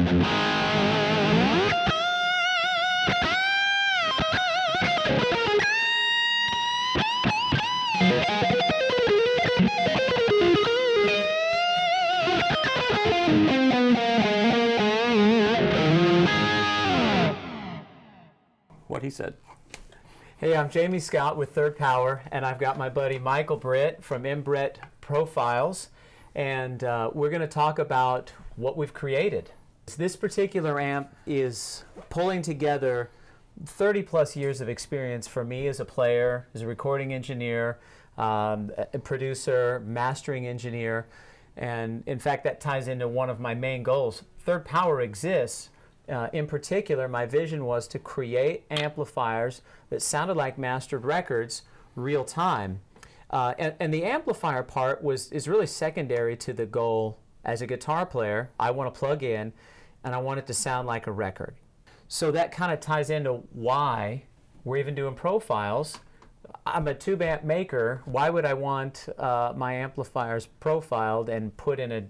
What he said. Hey, I'm Jamie Scott with Third Power, and I've got my buddy Michael Britt from Britt Profiles, and we're going to talk about what we've created. This particular amp is pulling together 30 plus years of experience for me as a player, as a recording engineer, a producer, mastering engineer, and in fact that ties into one of my main goals. Third Power exists. In particular, my vision was to create amplifiers that sounded like mastered records real time. And the amplifier part is really secondary to the goal. As a guitar player, I want to plug in and I want it to sound like a record. So that kind of ties into why we're even doing profiles. I'm a tube amp maker. Why would I want my amplifiers profiled and put in a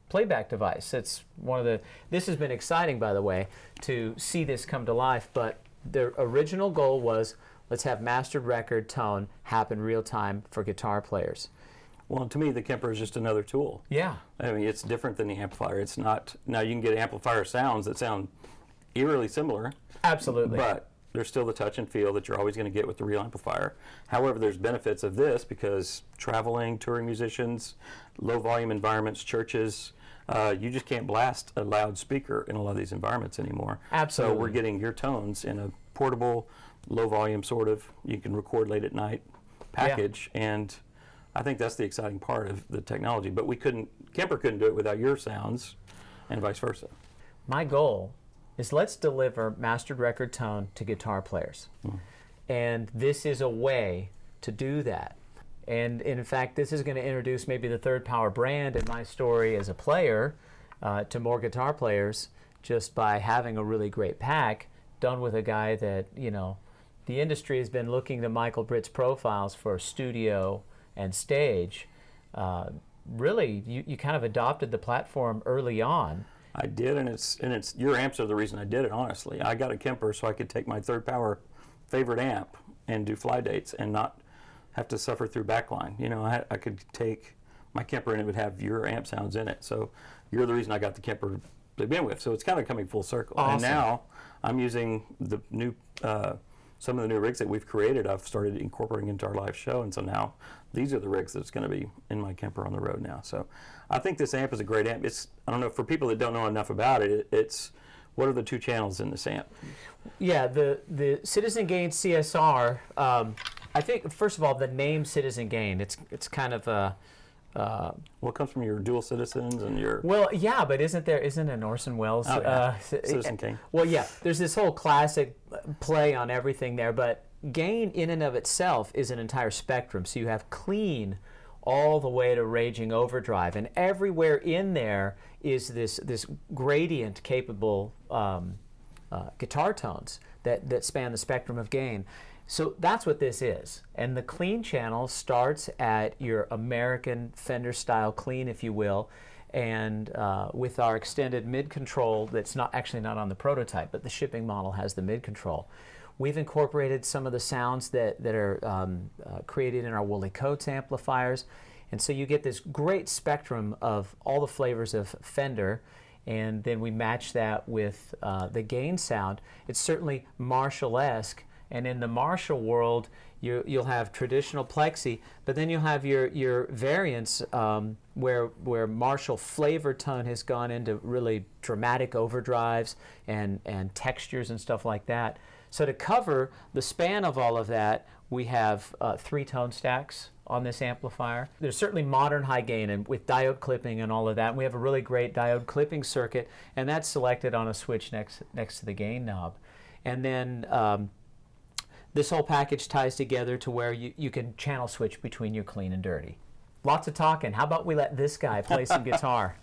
playback device? It's one of the, this has been exciting, by the way, to see this come to life, but the original goal was let's have mastered record tone happen real time for guitar players. Well, to me, the Kemper is just another tool. Yeah. I mean, it's different than the amplifier. It's not, now you can get amplifier sounds that sound eerily similar. Absolutely. But there's still the touch and feel that you're always going to get with the real amplifier. However, there's benefits of this because traveling, touring musicians, low volume environments, churches, you just can't blast a loud speaker in a lot of these environments anymore. Absolutely. So we're getting your tones in a portable, low volume sort of, you can record late at night package, and I think that's the exciting part of the technology. But we couldn't, Kemper couldn't do it without your sounds, and vice versa. My goal is let's deliver mastered record tone to guitar players. And this is a way to do that. And in fact, this is going to introduce maybe the Third Power brand and my story as a player to more guitar players just by having a really great pack done with a guy that, you know, the industry has been looking to Michael Britt's profiles for studio and stage. Really, you kind of adopted the platform early on. I did, and it's your amps are the reason I did it, honestly. I got a Kemper so I could take my Third Power favorite amp and do fly dates and not have to suffer through backline. You know, I could take my Kemper and it would have your amp sounds in it. So you're the reason I got the Kemper to begin with. So it's kind of coming full circle. Awesome. And now I'm using the new, some of the new rigs that we've created. I've started incorporating into our live show, and so now these are the rigs that's going to be in my Kemper on the road now. So I think this amp is a great amp. It's, I don't know, for people that don't know enough about it, it's, what are the two channels in this amp? Yeah, the Citizen Gain CSR, I think, first of all, the name Citizen Gain, it's kind of a... well, it comes from your dual citizens and your... Well, yeah, but isn't an Orson Welles... Oh, yeah. Citizen Kane. Well, yeah, there's this whole classic play on everything there, but gain in and of itself is an entire spectrum. So you have clean all the way to raging overdrive, and everywhere in there is this gradient capable guitar tones that span the spectrum of gain. So that's what this is. And the clean channel starts at your American Fender style clean, if you will, and with our extended mid control that's not on the prototype, but the shipping model has the mid control. We've incorporated some of the sounds that are created in our Woolly Coats amplifiers, and so you get this great spectrum of all the flavors of Fender, and then we match that with the gain sound. It's certainly Marshall-esque, and in the Marshall world, you'll have traditional plexi, but then you'll have your variants where Marshall flavor tone has gone into really dramatic overdrives and textures and stuff like that. So to cover the span of all of that, we have 3 tone stacks on this amplifier. There's certainly modern high gain and with diode clipping and all of that. We have a really great diode clipping circuit, and that's selected on a switch next to the gain knob. And then this whole package ties together to where you can channel switch between your clean and dirty. Lots of talking. How about we let this guy play some guitar?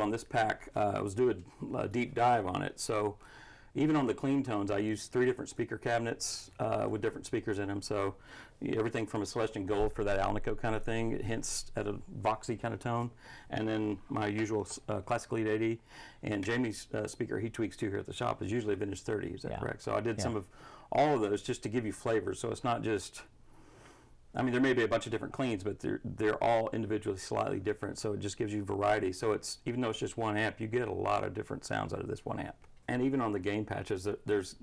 on this pack, I was doing a deep dive on it. So even on the clean tones, I used 3 different speaker cabinets with different speakers in them. So everything from a Celestian Gold for that Alnico kind of thing, it hints at a Voxy kind of tone. And then my usual Classic Lead 80. And Jamie's speaker he tweaks too here at the shop is usually a Vintage 30. Is that correct? So I did some of all of those just to give you flavors. So it's not just, I mean, there may be a bunch of different cleans, but they're all individually slightly different. So it just gives you variety. So it's, even though it's just one amp, you get a lot of different sounds out of this one amp. And even on the gain patches, there's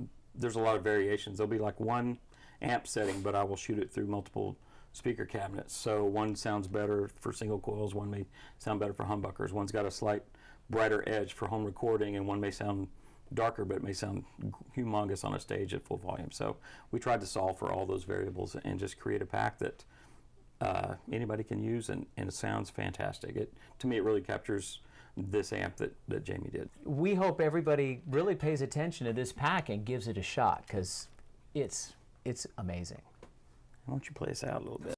a lot of variations. There'll be like one amp setting, but I will shoot it through multiple speaker cabinets. So one sounds better for single coils, one may sound better for humbuckers. One's got a slight brighter edge for home recording, and one may sound darker, but it may sound humongous on a stage at full volume. So we tried to solve for all those variables and just create a pack that anybody can use, and it sounds fantastic. To me, it really captures this amp that Jamie did. We hope everybody really pays attention to this pack and gives it a shot, because it's amazing. Why don't you play us out a little bit?